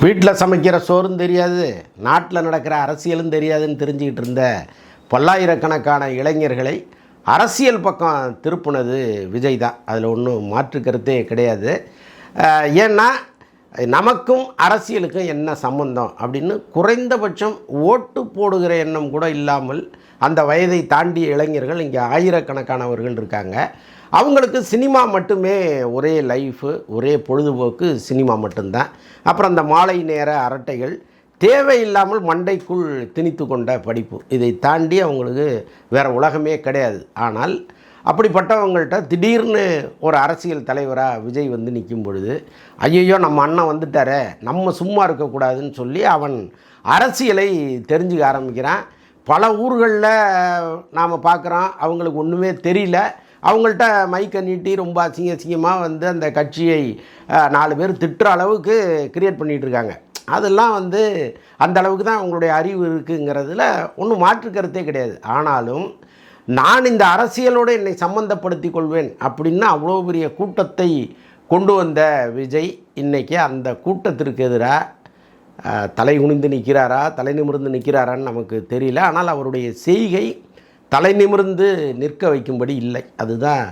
வீட்டில் சமைக்கிற சோறும் தெரியாது, நாட்டில் நடக்கிற அரசியலும் தெரியாதுன்னு தெரிஞ்சுக்கிட்டு இருந்த பல்லாயிரக்கணக்கான இளைஞர்களை அரசியல் பக்கம் திருப்புனது விஜய் தான். அதில் ஒன்றும் மாற்று கருத்தே கிடையாது. ஏன்னா நமக்கும் அரசியலுக்கும் என்ன சம்பந்தம் அப்படின்னு குறைந்தபட்சம் ஓட்டு போடுகிற எண்ணம் கூட இல்லாமல் அந்த வயதை தாண்டிய இளைஞர்கள் இங்கே ஆயிரக்கணக்கானவர்கள் இருக்காங்க. அவங்களுக்கு சினிமா மட்டுமே ஒரே லைஃபு, ஒரே பொழுதுபோக்கு சினிமா மட்டும்தான். அப்புறம் அந்த மாலை நேர அரட்டைகள், தேவையில்லாமல் மண்டைக்குள் திணித்து கொண்ட படிப்பு, இதை தாண்டி அவங்களுக்கு வேறு உலகமே கிடையாது. ஆனால் அப்படிப்பட்டவங்கள்ட்ட திடீர்னு ஒரு அரசியல் தலைவராக விஜய் வந்து நிற்கும் பொழுது, ஐயையோ நம்ம அண்ணன் வந்துட்டாரே, நம்ம சும்மா இருக்கக்கூடாதுன்னு சொல்லி அவன் அரசியலை தெரிஞ்சுக்க ஆரம்பிக்கிறான். பல ஊர்களில் நாம் பார்க்குறோம், அவங்களுக்கு ஒன்றுமே தெரியல. அவங்கள்ட்ட மைக்கை நீட்டி ரொம்ப அசிங்கமாக வந்து அந்த கட்சியை 4 பேர் திட்டுற அளவுக்கு கிரியேட் பண்ணிகிட்ருக்காங்க. அதெல்லாம் வந்து அந்த அளவுக்கு தான் அவங்களுடைய அறிவு இருக்குங்கிறதுல ஒன்றும் மாற்று கருத்தே கிடையாது. ஆனாலும் நான் இந்த அரசியலோடு என்னை சம்மந்தப்படுத்தி கொள்வேன் அப்படின்னு அவ்வளோ பெரிய கூட்டத்தை கொண்டு வந்த விஜய் இன்றைக்கி அந்த கூட்டத்திற்கு எதிராக தலை குனிந்து நிற்கிறாரா, தலை நிமிர்ந்து நிற்கிறாரான்னு நமக்கு தெரியல. ஆனால் அவருடைய செய்கை தலை நிமிர்ந்து நிற்க வைக்கும்படி இல்லை. அதுதான்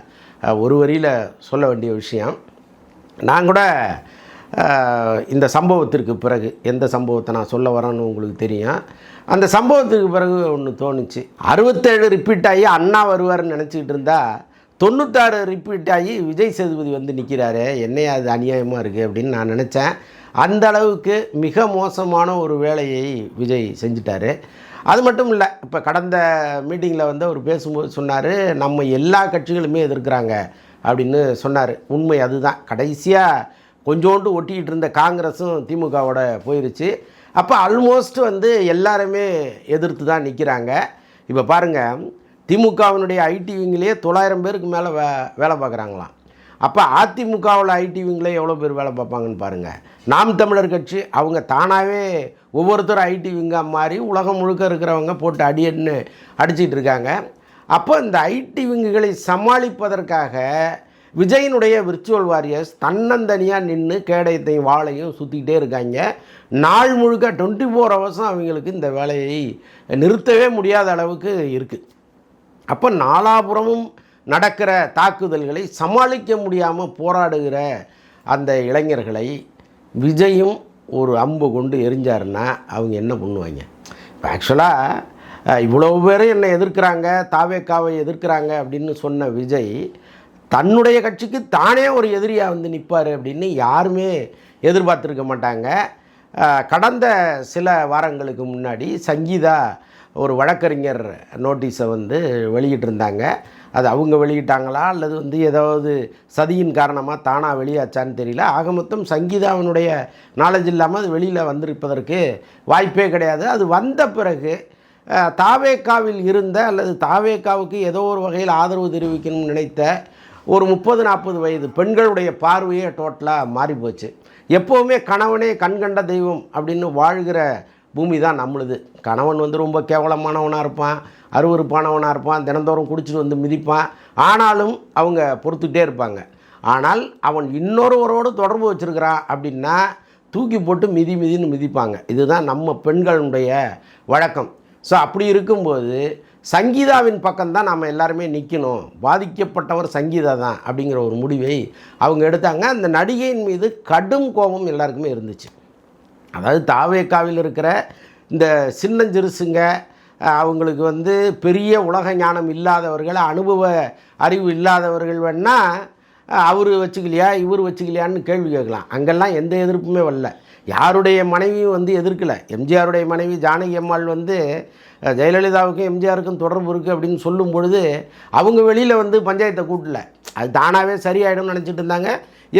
ஒரு வரியில் சொல்ல வேண்டிய விஷயம். நான் கூட இந்த சம்பவத்திற்கு பிறகு, எந்த சம்பவத்தை நான் சொல்ல வரேன்னு உங்களுக்கு தெரியும். அந்த சம்பவத்துக்கு பிறகு ஒன்று தோணுச்சு. 67 ரிப்பீட் ஆகி அண்ணா வருவார்னு நினச்சிக்கிட்டு இருந்தால் 96 ரிப்பீட் ஆகி விஜய் சேதுபதி வந்து நிற்கிறாரு, என்னையா அது அநியாயமாக இருக்குது அப்படின்னு நான் நினச்சேன். அந்த அளவுக்கு மிக மோசமான ஒரு வேலையை விஜய் செஞ்சிட்டாரு. அது மட்டும் இல்லை, இப்போ கடந்த மீட்டிங்கில் வந்து அவர் பேசும்போது சொன்னார், நம்ம எல்லா கட்சிகளுமே எதிர்க்கிறாங்க அப்படின்னு சொன்னார். உண்மை அதுதான். கடைசியாக கொஞ்சோண்டு ஒட்டிக்கிட்டு இருந்த காங்கிரஸும் திமுகவோட போயிருச்சு. அப்போ ஆல்மோஸ்ட் வந்து எல்லாருமே எதிர்த்து தான் நிற்கிறாங்க. இப்போ பாருங்கள், திமுகவினுடைய ஐடி விங்கிலேயே 900 பேருக்கு மேலே வேலை பார்க்குறாங்களாம். அப்போ அதிமுகவில் ஐடி விங்கில் எவ்வளோ பேர் வேலை பார்ப்பாங்கன்னு பாருங்கள். நாம் தமிழர் கட்சி அவங்க தானாகவே ஒவ்வொருத்தரும் ஐடி விங்காக மாறி உலகம் முழுக்க இருக்கிறவங்க போட்டு அடின்னு அடிச்சிட்டு இருக்காங்க. அப்போ இந்த ஐடி விங்குகளை சமாளிப்பதற்காக விஜயினுடைய விர்ச்சுவல் வாரியர்ஸ் தன்னந்தனியாக நின்று கேடயத்தையும் வாளையும் சுற்றிக்கிட்டே இருக்காங்க. நாள் முழுக்க 24 ஹவர்ஸும் அவங்களுக்கு இந்த வேலையை நிறுத்தவே முடியாத அளவுக்கு இருக்குது. அப்போ நாலாபுரமும் நடக்கிற தாக்குதல்களை சமாளிக்க முடியாமல் போராடுகிற அந்த இளைஞர்களை விஜயும் ஒரு அம்பு கொண்டு எரிஞ்சாருன்னா அவங்க என்ன பண்ணுவாங்க? இப்போ ஆக்சுவலாக இவ்வளோ பேர் என்னை எதிர்க்கிறாங்க, தாவேக்காவை எதிர்க்கிறாங்க அப்படின்னு சொன்ன விஜய் தன்னுடைய கட்சிக்கு தானே ஒரு எதிரியாக வந்து நிற்பார் அப்படின்னு யாருமே எதிர்பார்த்துருக்க மாட்டாங்க. கடந்த சில வாரங்களுக்கு முன்னாடி சங்கீதா ஒரு வழக்கறிஞர் நோட்டீஸை வந்து வெளியிட்டிருந்தாங்க. அது அவங்க வெளியிட்டாங்களா அல்லது வந்து ஏதாவது சதியின் காரணமாக தானாக வெளியாச்சான்னு தெரியல. ஆக மொத்தம் சங்கீதாவினுடைய நாலேஜ் இல்லாமல் அது வெளியில் வந்திருப்பதற்கு வாய்ப்பே கிடையாது. அது வந்த பிறகு தாவேக்காவில் இருந்த அல்லது தாவேக்காவுக்கு ஏதோ ஒரு வகையில் ஆதரவு தெரிவிக்கணும்னு நினைத்த ஒரு 30-40 வயது பெண்களுடைய பார்வையே டோட்டலாக மாறி போச்சு. எப்போவுமே கணவனே கண்கண்ட தெய்வம் அப்படின்னு வாழ்கிற பூமி தான் நம்மளுது. கணவன் வந்து ரொம்ப கேவலமானவனாக இருப்பான், அருவருப்பானவனாக இருப்பான், தினந்தோறும் குடிச்சிட்டு வந்து மிதிப்பான். ஆனாலும் அவங்க பொறுத்துக்கிட்டே இருப்பாங்க. ஆனால் அவன் இன்னொருவரோடு தொடர்பு வச்சுருக்கிறான் அப்படின்னா தூக்கி போட்டு மிதின்னு மிதிப்பாங்க. இதுதான் நம்ம பெண்களுடைய வழக்கம். ஸோ அப்படி இருக்கும்போது சங்கீதாவின் பக்கம்தான் நாம் எல்லாருமே நிற்கணும், பாதிக்கப்பட்டவர் சங்கீதா தான் அப்படிங்கிற ஒரு முடிவை அவங்க எடுத்தாங்க. அந்த நடிகையின் மீது கடும் கோபம் எல்லாருக்குமே இருந்துச்சு. அதாவது தாவேக்காவில் இருக்கிற இந்த சின்னஞ்சிறுசுங்க, அவங்களுக்கு வந்து பெரிய உலக ஞானம் இல்லாதவர்கள், அனுபவ அறிவு இல்லாதவர்கள் வேணால் அவர் வச்சுக்கலையா இவர் வச்சுக்கலையான்னு கேள்வி கேட்கலாம். அங்கெல்லாம் எந்த எதிர்ப்புமே வரல. யாருடைய மனைவியும் வந்து எதிர்க்கலை. எம்ஜிஆருடைய மனைவி ஜானகி அம்மாள் வந்து ஜெயலலிதாவுக்கும் எம்ஜிஆருக்கும் தொடர்பு இருக்குது அப்படின்னு சொல்லும் பொழுது அவங்க வெளியில் வந்து பஞ்சாயத்தை கூட்டல, அது தானாகவே சரியாயிடும்னு நினச்சிட்டு இருந்தாங்க.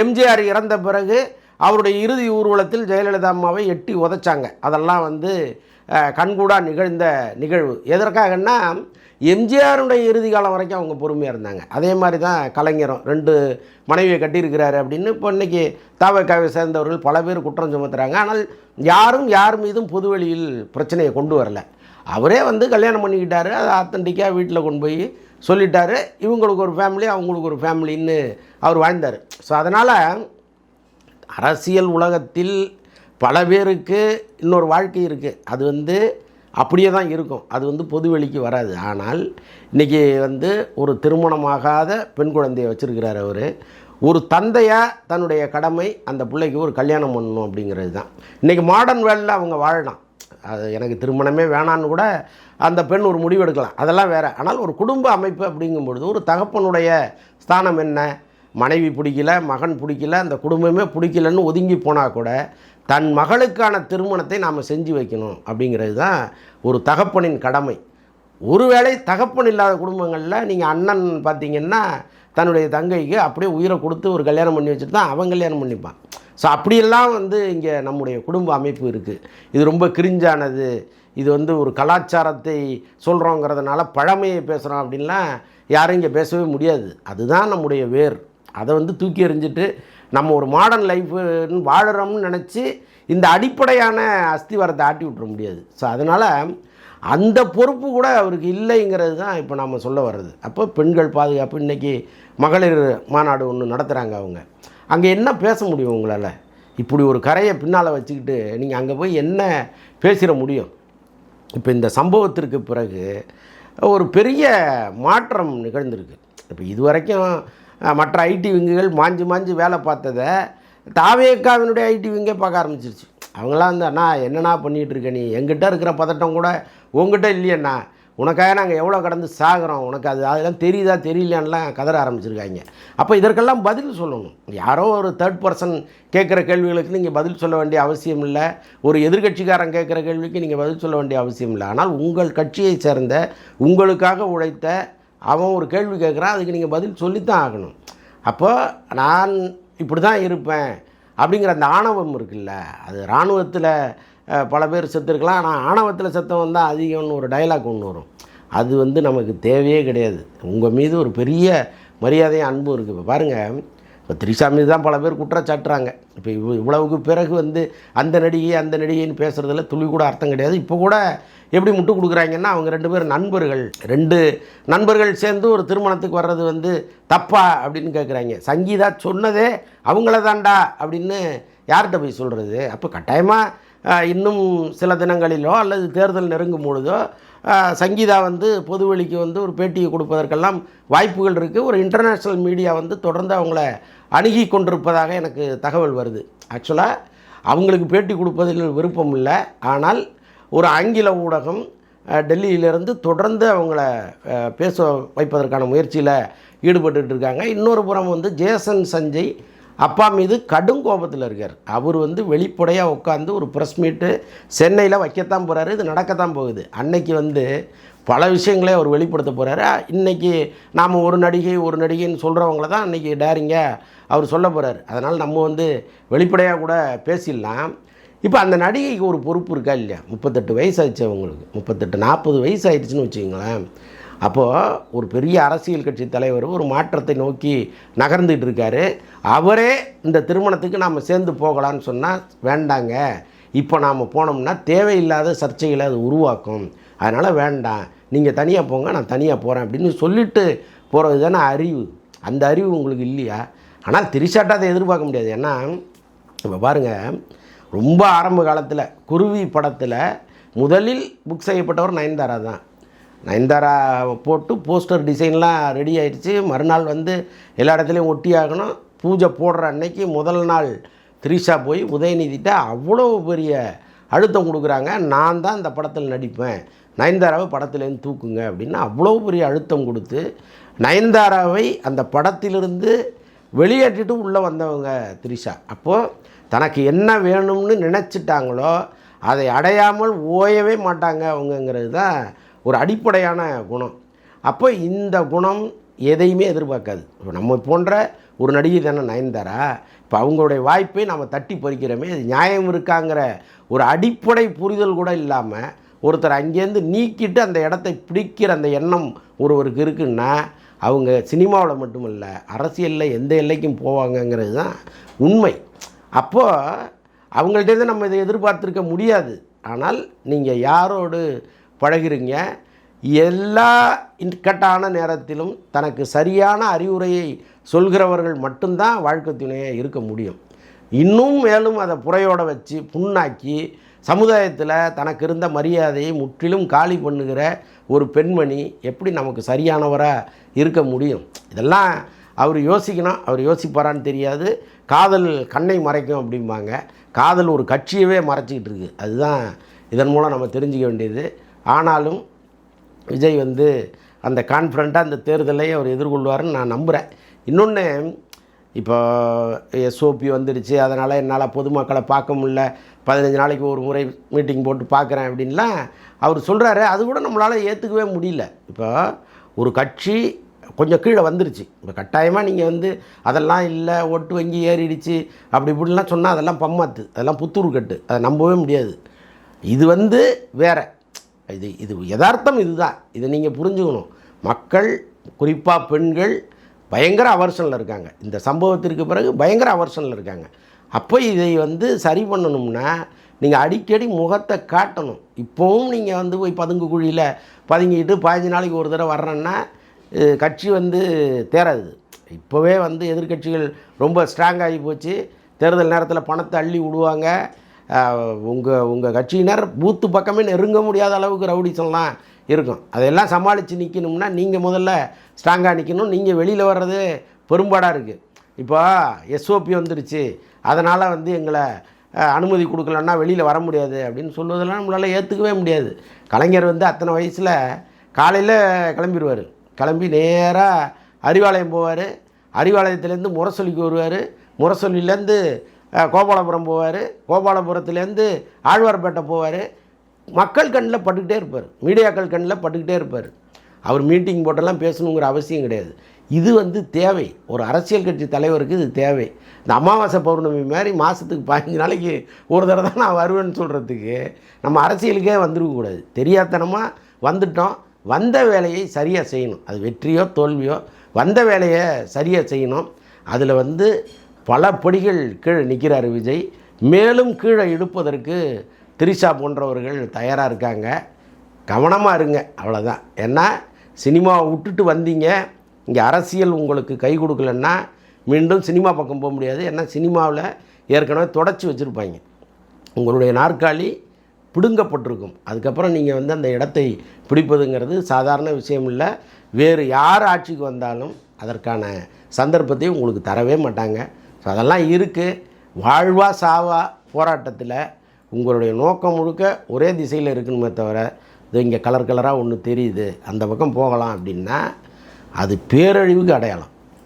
எம்ஜிஆர் இறந்த பிறகு அவருடைய இறுதி ஊர்வலத்தில் ஜெயலலிதா அம்மாவை எட்டி உதைச்சாங்க. அதெல்லாம் வந்து கண்கூடா நிகழ்ந்த நிகழ்வு. எதற்காகன்னா எம்ஜிஆருடைய இறுதி காலம் வரைக்கும் அவங்க பொறுமையாக இருந்தாங்க. அதே மாதிரி தான் கலைஞரும் 2 மனைவியை கட்டியிருக்கிறாரு அப்படின்னு இப்போ இன்றைக்கி தாவேக்காவை சேர்ந்தவர்கள் பல பேர் குற்றம் சுமத்துறாங்க. ஆனால் யாரும் யார் மீதும் பொதுவெளியில் பிரச்சனையை கொண்டு வரல. அவரே வந்து கல்யாணம் பண்ணிக்கிட்டாரு, அதை ஆத்தன்டிக்காக வீட்டில் கொண்டு போய் சொல்லிட்டாரு. இவங்களுக்கு ஒரு ஃபேமிலி, அவங்களுக்கு ஒரு ஃபேமிலின்னு அவர் வாழ்ந்தார். ஸோ அதனால் அரசியல் உலகத்தில் பல பேருக்கு இன்னொரு வாழ்க்கை இருக்குது, அது வந்து அப்படியே தான் இருக்கும், அது வந்து பொது வெளிக்கு வராது. ஆனால் இன்றைக்கி வந்து ஒரு திருமணமாகாத பெண் குழந்தையை வச்சுருக்கிறார் அவர். ஒரு தந்தையாக தன்னுடைய கடமை அந்த பிள்ளைக்கு ஒரு கல்யாணம் பண்ணணும் அப்படிங்கிறது தான். இன்றைக்கி மாடர்ன் வேர்ல்டில் அவங்க வாழலாம், அது எனக்கு திருமணமே வேணான்னு கூட அந்த பெண் ஒரு முடிவு எடுக்கலாம், அதெல்லாம் வேறு. ஆனால் ஒரு குடும்ப அமைப்பு அப்படிங்கும்பொழுது ஒரு தகப்பனுடைய ஸ்தானம் என்ன? மனைவி பிடிக்கல, மகன் பிடிக்கல, அந்த குடும்பமே பிடிக்கலன்னு ஒதுங்கி போனால் கூட தன் மகளுக்கான திருமணத்தை நாம் செஞ்சு வைக்கணும் அப்படிங்கிறது தான் ஒரு தகப்பனின் கடமை. ஒருவேளை தகப்பன் இல்லாத குடும்பங்களில் நீங்கள் அண்ணன் பார்த்திங்கன்னா தன்னுடைய தங்கைக்கு அப்படியே உயிரை கொடுத்து ஒரு கல்யாணம் பண்ணி வச்சுட்டு தான் அவன் கல்யாணம் பண்ணிப்பான். ஸோ அப்படியெல்லாம் வந்து இங்கே நம்முடைய குடும்ப அமைப்பு இருக்குது. இது ரொம்ப கிரிஞ்சானது, இது வந்து ஒரு கலாச்சாரத்தை சொல்கிறோங்கிறதுனால பழமையை பேசுகிறோம் அப்படின்லாம் யாரும் இங்கே பேசவே முடியாது. அதுதான் நம்முடைய வேர். அதை வந்து தூக்கி எறிஞ்சிட்டு நம்ம ஒரு மாடர்ன் லைஃப்னு வாழறோம்னு நினச்சி இந்த அடிப்படையான அஸ்திவாரத்தை ஆட்டி விட்டுற முடியாது. ஸோ அதனால் அந்த பொறுப்பு கூட அவருக்கு இல்லைங்கிறது தான் இப்போ நம்ம சொல்ல வர்றது. அப்போ பெண்கள் பாதுகாப்பு இன்றைக்கி மகளிர் மாநாடு ஒன்று நடத்துகிறாங்க. அவங்க அங்கே என்ன பேச முடியும் உங்களால்? இப்படி ஒரு கரையை பின்னால் வச்சுக்கிட்டு நீங்கள் அங்கே போய் என்ன பேசிட முடியும்? இப்போ இந்த சம்பவத்திற்கு பிறகு ஒரு பெரிய மாற்றம் நிகழ்ந்திருக்கு. இப்போ இதுவரைக்கும் மற்ற ஐடி விங்குகள் மாஞ்சு வேலை பார்த்ததை தாவேக்காவினுடைய ஐடி விங்கே பார்க்க ஆரம்பிச்சிருச்சு. அவங்களாம் வந்து அண்ணா என்னண்ணா பண்ணிகிட்ருக்க, நீ எங்கிட்ட இருக்கிற பதட்டம் கூட உங்ககிட்ட இல்லையண்ணா, உனக்காக நாங்கள் எவ்வளோ கடந்து சாகிறோம், உனக்கு அதெல்லாம் தெரியுதா தெரியலான்லாம் கதற ஆரம்பிச்சிருக்காங்க. அப்போ இதற்கெல்லாம் பதில் சொல்லணும். யாரோ ஒரு தேர்ட் பர்சன் கேட்குற கேள்விகளுக்கு நீங்கள் பதில் சொல்ல வேண்டிய அவசியம் இல்லை, ஒரு எதிர்கட்சிக்காரன் கேட்குற கேள்விக்கு நீங்கள் பதில் சொல்ல வேண்டிய அவசியம் இல்லை. ஆனால் உங்கள் கட்சியை சேர்ந்த உங்களுக்காக உழைத்த அவன் ஒரு கேள்வி கேட்குறான், அதுக்கு நீங்கள் பதில் சொல்லித்தான் ஆகணும். அப்போ நான் இப்படி தான் இருப்பேன் அப்படிங்கிற அந்த ஆணவம் இருக்குல்ல, அது இராணுவத்தில் பல பேர் செத்துருக்கலாம், ஆனால் ஆணவத்தில் செத்தவன் தான் அதிகம்னு ஒரு டைலாக் ஒன்று வரும். அது வந்து நமக்கு தேவையே கிடையாது. உங்கள் மீது ஒரு பெரிய மரியாதையும் அன்பும் இருக்குது. இப்போ பாருங்கள், இப்போ திரிஷா மீது தான் பல பேர் குற்றச்சாட்டுறாங்க. இப்போ இவ்வளவுக்கு பிறகு வந்து அந்த நடிகைன்னு பேசுகிறதுல துளி கூட அர்த்தம் கிடையாது. இப்போ கூட எப்படி முட்டு கொடுக்குறாங்கன்னா, அவங்க 2 பேர் நண்பர்கள், 2 நண்பர்கள் சேர்ந்து ஒரு திருமணத்துக்கு வர்றது வந்து தப்பா அப்படின்னு கேட்குறாங்க. சங்கீதா சொன்னதே அவங்கள தாண்டா அப்படின்னு யார்கிட்ட போய் சொல்கிறது? அப்போ கட்டாயமாக இன்னும் சில தினங்களிலோ அல்லது தேர்தல் நெருங்கும் பொழுதோ சங்கீதா வந்து பொதுவெளிக்கு வந்து ஒரு பேட்டியை கொடுப்பதற்கெல்லாம் வாய்ப்புகள் இருக்குது. ஒரு இன்டர்நேஷ்னல் மீடியா வந்து தொடர்ந்து அவங்கள அணுகி கொண்டிருப்பதாக எனக்கு தகவல் வருது. ஆக்சுவலாக அவங்களுக்கு பேட்டி கொடுப்பதில் விருப்பம் இல்லை, ஆனால் ஒரு ஆங்கில ஊடகம் டெல்லியிலேருந்து தொடர்ந்து அவங்கள பேச வைப்பதற்கான முயற்சியில் ஈடுபட்டு இருக்காங்க. இன்னொரு புறம் வந்து ஜேசன் சஞ்சய் அப்பா மீது கடும் கோபத்தில் இருக்கார். அவர் வந்து வெளிப்படையாக உட்காந்து ஒரு ப்ரெஸ் மீட்டு சென்னையில் வைக்கத்தான் போகிறாரு. இது நடக்கத்தான் போகுது. அன்னைக்கு வந்து பல விஷயங்களே அவர் வெளிப்படுத்த போகிறாரு. இன்றைக்கி நாம் ஒரு நடிகைன்னு சொல்கிறவங்கள தான் அன்றைக்கி டேரிங்காக அவர் சொல்ல போகிறார். அதனால் நம்ம வந்து வெளிப்படையாக கூட பேசிடலாம். இப்போ அந்த நடிகைக்கு ஒரு பொறுப்பு இருக்கா இல்லையா? 38 வயசு ஆயிடுச்சு அவங்களுக்கு, 38-40 வயசு ஆயிடுச்சுன்னு வச்சுக்கோங்களேன். அப்போது ஒரு பெரிய அரசியல் கட்சி தலைவர் ஒரு மாற்றத்தை நோக்கி நகர்ந்துட்டு இருக்காரு. அவரே இந்த திருமணத்துக்கு நாம் சேர்ந்து போகலான்னு சொன்னால் வேண்டாங்க, இப்போ நாம் போனோம்னா தேவையில்லாத சர்ச்சைகளை அது உருவாக்கும், அதனால் வேண்டாம், நீங்கள் தனியாக போங்க, நான் தனியாக போகிறேன் அப்படின்னு சொல்லிட்டு போகிறது தானே அறிவு. அந்த அறிவு உங்களுக்கு இல்லையா? ஆனால் திரிஷாட்டை அதை எதிர்பார்க்க முடியாது. ஏன்னா இப்போ பாருங்கள், ரொம்ப ஆரம்ப காலத்தில் குருவி படத்தில் முதலில் புக் செய்யப்பட்டவர் நயன்தாரா தான். நயன்தாரா போட்டு போஸ்டர் டிசைன்லாம் ரெடி ஆகிடுச்சு. மறுநாள் வந்து எல்லா இடத்துலையும் ஒட்டி ஆகணும். பூஜை போடுற அன்னைக்கு முதல் நாள் திரிஷா போய் உதயநிதிட்ட அவ்வளோ பெரிய அழுத்தம் கொடுக்குறாங்க. நான் தான் இந்த படத்தில் நடிப்பேன், நயன்தாராவை படத்துலேருந்து தூக்குங்க அப்படின்னு அவ்வளோ பெரிய அழுத்தம் கொடுத்து நயன்தாராவை அந்த படத்திலிருந்து வெளியேற்றிட்டு உள்ளே வந்தவங்க திரிஷா. அப்போது தனக்கு என்ன வேணும்னு நினச்சிட்டாங்களோ அதை அடையாமல் ஓயவே மாட்டாங்க அவங்கங்கிறது தான் ஒரு அடிப்படையான குணம். அப்போ இந்த குணம் எதையுமே எதிர்பார்க்காது. இப்போ நம்ம போன்ற ஒரு நடிகை தானே நயன்தாரா, இப்போ அவங்களுடைய வாய்ப்பை நம்ம தட்டி பறிக்கிறோமே, அது நியாயம் இருக்காங்கிற ஒரு அடிப்படை புரிதல் கூட இல்லாமல் ஒருத்தர் அங்கேருந்து நீக்கிட்டு அந்த இடத்தை பிடிக்கிற அந்த எண்ணம் ஒருவருக்கு இருக்குன்னா அவங்க சினிமாவில் மட்டுமில்லை அரசியலில் எந்த எல்லைக்கும் போவாங்கங்கிறது தான் உண்மை. அப்போது அவங்கள்ட்டேருந்து நம்ம இதை எதிர்பார்த்துருக்க முடியாது. ஆனால் நீங்கள் யாரோடு பழகிறீங்க, எல்லா இக்கட்டான நேரத்திலும் தனக்கு சரியான அறிவுரையை சொல்கிறவர்கள் மட்டும்தான் வாழ்க்கை துணையாக இருக்க முடியும். இன்னும் மேலும் அதை புறையோட வச்சு புண்ணாக்கி சமுதாயத்தில் தனக்கு இருந்த மரியாதையை முற்றிலும் காலி பண்ணுகிற ஒரு பெண்மணி எப்படி நமக்கு சரியானவராக இருக்க முடியும்? இதெல்லாம் அவர் யோசிக்கணும். அவர் யோசிப்பாரான்னு தெரியாது. காதல் கண்ணை மறைக்கும் அப்படிம்பாங்க. காதல் ஒரு கட்சியவே மறைச்சிக்கிட்டு இருக்குது. அதுதான் இதன் மூலம் நம்ம தெரிஞ்சுக்க வேண்டியது. ஆனாலும் விஜய் வந்து அந்த கான்ஃபிடண்ட்டாக அந்த தேர்தலை அவர் எதிர்கொள்வார்னு நான் நம்புகிறேன். இன்னொன்று, இப்போ எஸ்ஓபி வந்துடுச்சு, அதனால் என்னால் பொதுமக்களை பார்க்க முடியல, 15 நாளைக்கு ஒரு முறை மீட்டிங் போட்டு பார்க்குறேன் அப்படின்லாம் அவர் சொல்கிறாரு. அது கூட நம்மளால் ஏற்றுக்கவே முடியல. இப்போ ஒரு கட்சி கொஞ்சம் கீழே வந்துருச்சு. இப்போ கட்டாயமாக நீங்கள் வந்து அதெல்லாம் இல்லை, ஓட்டு வங்கி ஏறிடுச்சு அப்படி இப்படிலாம் சொன்னால் அதெல்லாம் பம்மாத்து, அதெல்லாம் புத்தூர் கட்டு, அதை நம்பவே முடியாது. இது வந்து வேறு, இது யதார்த்தம். இதுதான், இதை நீங்கள் புரிஞ்சுக்கணும். மக்கள், குறிப்பாக பெண்கள் பயங்கர அவர்ஷனில் இருக்காங்க. இந்த சம்பவத்திற்கு பிறகு பயங்கர அவர்ஷனில் இருக்காங்க. அப்போ இதை வந்து சரி பண்ணணும்னா நீங்கள் அடிக்கடி முகத்தை காட்டணும். இப்போவும் நீங்கள் வந்து போய் பதுங்கு குழியில் பதுங்கிட்டு 15 நாளைக்கு ஒரு தடவை வர்றேன்னா கட்சி வந்து தேராது. இப்போவே வந்து எதிர்க்கட்சிகள் ரொம்ப ஸ்ட்ராங்காகி போச்சு. தேர்தல் நேரத்தில் பணத்தை அள்ளி விடுவாங்க. உங்கள் கட்சியினர் பூத்து பக்கமே நெருங்க முடியாத அளவுக்கு ரவுடிசம்லாம் இருக்கும். அதையெல்லாம் சமாளித்து நிற்கணும்னா நீங்கள் முதல்ல ஸ்ட்ராங்காக நிற்கணும். நீங்கள் வெளியில் வர்றது பெரும்பாடாக இருக்குது. இப்போ எஸ்ஓபி வந்துடுச்சு, அதனால் வந்து எங்களை அனுமதி கொடுக்கலன்னா வெளியில் வர முடியாது அப்படின்னு சொல்லுவதெல்லாம் நம்மளால் ஏற்றுக்கவே முடியாது. கலைஞர் வந்து அத்தனை வயசில் காலையில் கிளம்பிடுவார். கிளம்பி நேராக அறிவாலயம் போவார். அறிவாலயத்துலேருந்து முரசொலிக்கு வருவார். முரசொலியிலேருந்து கோபாலபுரம் போவார். கோபாலபுரத்துலேருந்து ஆழ்வார்பேட்டை போவார். மக்கள் கண்ணில் பட்டுக்கிட்டே இருப்பார். மீடியாக்கள் கண்ணில் பட்டுக்கிட்டே இருப்பார். அவர் மீட்டிங் போட்டெல்லாம் பேசணுங்கிற அவசியம் கிடையாது. இது வந்து தேவை. ஒரு அரசியல் கட்சி தலைவருக்கு இது தேவை. இந்த அமாவாசை பௌர்ணமி மாதிரி மாதத்துக்கு 15 நாளைக்கு ஒரு தடவை தான் நான் வருவேன்னு சொல்கிறதுக்கு நம்ம அரசியலுக்கே வந்துருக்கக்கூடாது. தெரியாதனமாக வந்துட்டோம். வந்த வேலையை சரியாக செய்யணும். அது வெற்றியோ தோல்வியோ வந்த வேலையை சரியாக செய்யணும். அதில் வந்து பல படிகள் கீழே நிற்கிறார் விஜய். மேலும் கீழே இழுப்பதற்கு திரிஷா போன்றவர்கள் தயாராக இருக்காங்க. கவனமாக இருங்க, அவ்வளோதான். ஏன்னா சினிமாவை விட்டுட்டு வந்தீங்க, இங்கே அரசியல் உங்களுக்கு கை கொடுக்கலன்னா மீண்டும் சினிமா பக்கம் போக முடியாது. ஏன்னா சினிமாவில் ஏற்கனவே தொடச்சி வச்சுருப்பாங்க. உங்களுடைய நாற்காலி பிடுங்கப்பட்டிருக்கும். அதுக்கப்புறம் நீங்கள் வந்து அந்த இடத்தை பிடிப்பதுங்கிறது சாதாரண விஷயம் இல்லை. வேறு யார் ஆட்சிக்கு வந்தாலும் அதற்கான சந்தர்ப்பத்தை உங்களுக்கு தரவே மாட்டாங்க. ஸோ அதெல்லாம் இருக்குது. வாழ்வா சாவா போராட்டத்தில் உங்களுடைய நோக்கம் முழுக்க ஒரே திசையில் இருக்கணுமே தவிர, இது இங்கே கலர் கலராக ஒன்று தெரியுது அந்த பக்கம் போகலாம் அப்படின்னா அது பேரழிவுக்கு அடையாளம்.